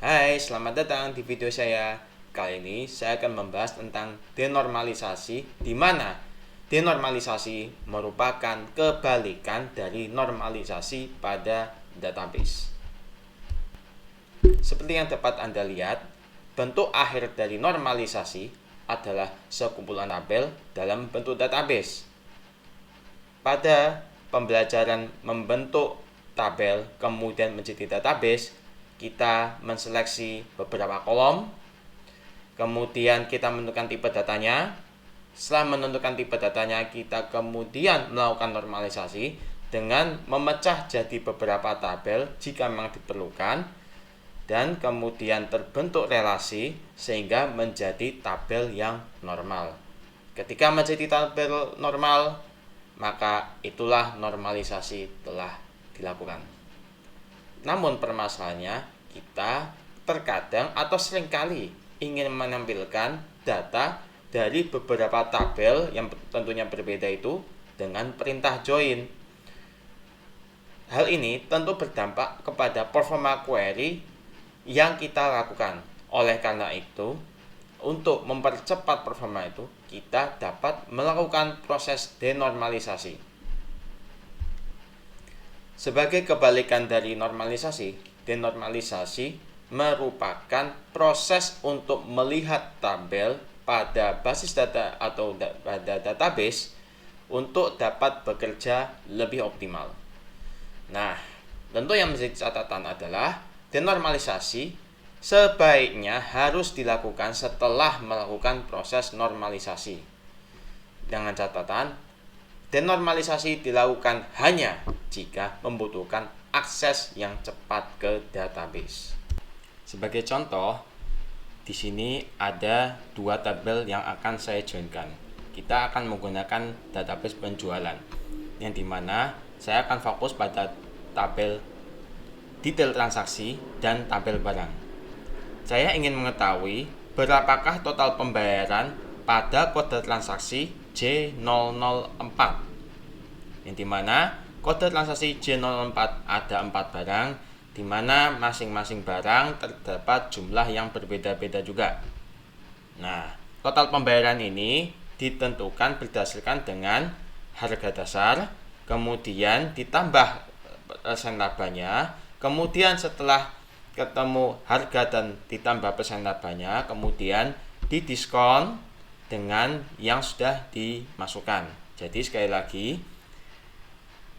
Hai, selamat datang di video saya. Kali ini saya akan membahas tentang denormalisasi, di mana denormalisasi merupakan kebalikan dari normalisasi pada database. Seperti yang dapat Anda lihat, bentuk akhir dari normalisasi adalah sekumpulan tabel dalam bentuk database. Pada pembelajaran membentuk tabel kemudian menjadi database, kita menseleksi beberapa kolom, kemudian kita menentukan tipe datanya. Setelah menentukan tipe datanya, kita kemudian melakukan normalisasi dengan memecah jadi beberapa tabel jika memang diperlukan, dan kemudian terbentuk relasi sehingga menjadi tabel yang normal. Ketika menjadi tabel normal, maka itulah normalisasi telah dilakukan. Namun permasalahannya, kita terkadang atau seringkali ingin menampilkan data dari beberapa tabel yang tentunya berbeda itu dengan perintah join. Hal ini tentu berdampak kepada performa query yang kita lakukan. Oleh karena itu, untuk mempercepat performa itu, kita dapat melakukan proses denormalisasi. Sebagai kebalikan dari normalisasi, denormalisasi merupakan proses untuk melihat tabel pada basis data atau pada database untuk dapat bekerja lebih optimal. Nah, tentu yang menjadi catatan adalah denormalisasi sebaiknya harus dilakukan setelah melakukan proses normalisasi. Dengan catatan, denormalisasi dilakukan hanya jika membutuhkan akses yang cepat ke database. Sebagai contoh, di sini ada dua tabel yang akan saya joinkan. Kita akan menggunakan database penjualan, yang dimana saya akan fokus pada tabel detail transaksi dan tabel barang. Saya ingin mengetahui berapakah total pembayaran pada kode transaksi J004, yang dimana kode transaksi J004 ada 4 barang, dimana masing-masing barang terdapat jumlah yang berbeda-beda juga. Nah, total pembayaran ini ditentukan berdasarkan dengan harga dasar, kemudian ditambah persen labanya, kemudian setelah ketemu harga dan ditambah persen labanya, kemudian didiskon dengan yang sudah dimasukkan. Jadi sekali lagi,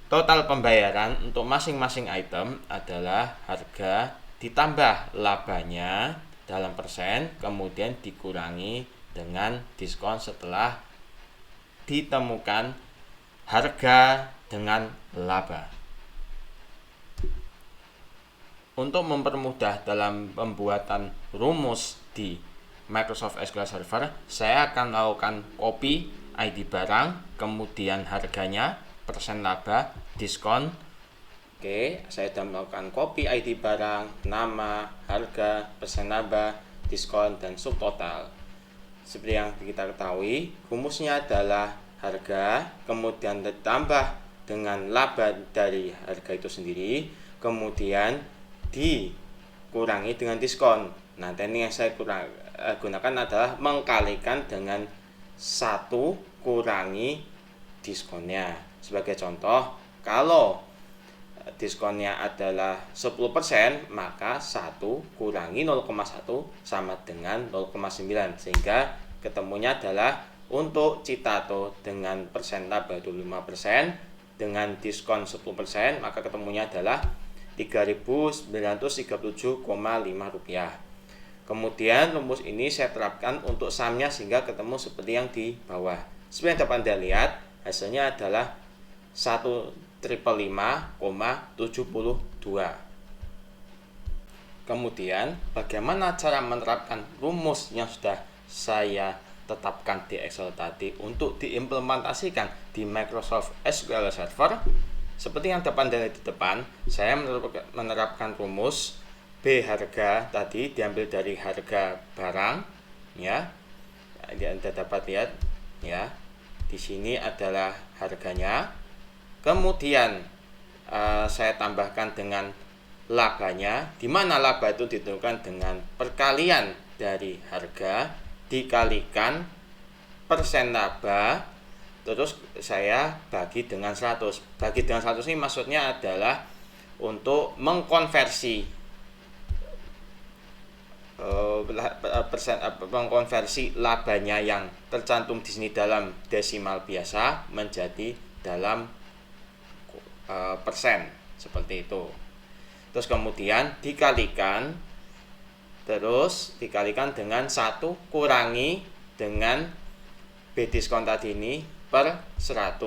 total pembayaran untuk masing-masing item adalah harga ditambah labanya dalam persen, kemudian dikurangi dengan diskon setelah ditemukan harga dengan laba. Untuk mempermudah dalam pembuatan rumus di Microsoft SQL Server, saya akan melakukan copy ID barang, kemudian harganya, persen laba, diskon. Oke, saya sudah melakukan copy ID barang, nama, harga, persen laba, diskon, dan subtotal. Seperti yang kita ketahui, rumusnya adalah harga, kemudian ditambah dengan laba dari harga itu sendiri, kemudian dikurangi dengan diskon. Nah, teknik yang saya gunakan adalah mengkalikan dengan 1 kurangi diskonnya. Sebagai contoh, kalau diskonnya adalah 10%, maka 1 kurangi 0,1 sama dengan 0,9, sehingga ketemunya adalah untuk Citato dengan persen laba 25%, dengan diskon 10%, maka ketemunya adalah Rp3.937,5. Kemudian rumus ini saya terapkan untuk sumnya sehingga ketemu seperti yang di bawah. Seperti yang dapat Anda lihat, hasilnya adalah 1.555,72. Kemudian bagaimana cara menerapkan rumus yang sudah saya tetapkan di Excel tadi untuk diimplementasikan di Microsoft SQL Server? Seperti yang dapat Anda lihat di depan, saya menerapkan rumus B harga tadi diambil dari harga barang, ya. Anda dapat lihat, ya. Di sini adalah harganya. Kemudian saya tambahkan dengan labanya, di mana laba itu ditentukan dengan perkalian dari harga dikalikan persen laba, terus saya bagi dengan 100. Bagi dengan 100 ini maksudnya adalah untuk mengkonversi labanya yang tercantum di sini dalam desimal biasa menjadi dalam persen, seperti itu. Terus kemudian dikalikan dengan 1 kurangi dengan B diskon tadi ini per 100,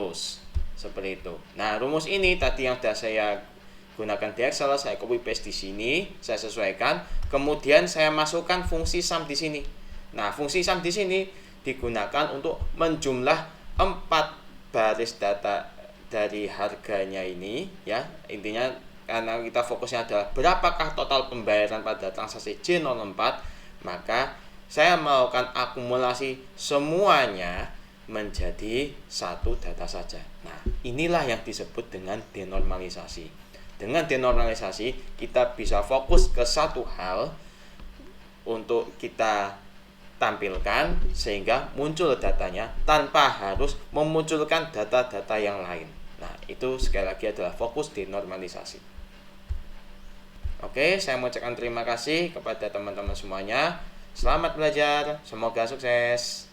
seperti itu. Nah, rumus ini tadi yang sudah saya gunakan di Excel, saya copy paste di sini, saya sesuaikan, kemudian saya masukkan fungsi sum di sini. Nah, fungsi sum di sini digunakan untuk menjumlah 4 baris data dari harganya ini, ya. Intinya karena kita fokusnya adalah berapakah total pembayaran pada transaksi J04, maka saya melakukan akumulasi semuanya menjadi satu data saja. Nah, inilah yang disebut dengan denormalisasi. Dengan denormalisasi, kita bisa fokus ke satu hal untuk kita tampilkan sehingga muncul datanya tanpa harus memunculkan data-data yang lain. Nah, itu sekali lagi adalah fokus denormalisasi. Oke, saya mengucapkan terima kasih kepada teman-teman semuanya. Selamat belajar, semoga sukses.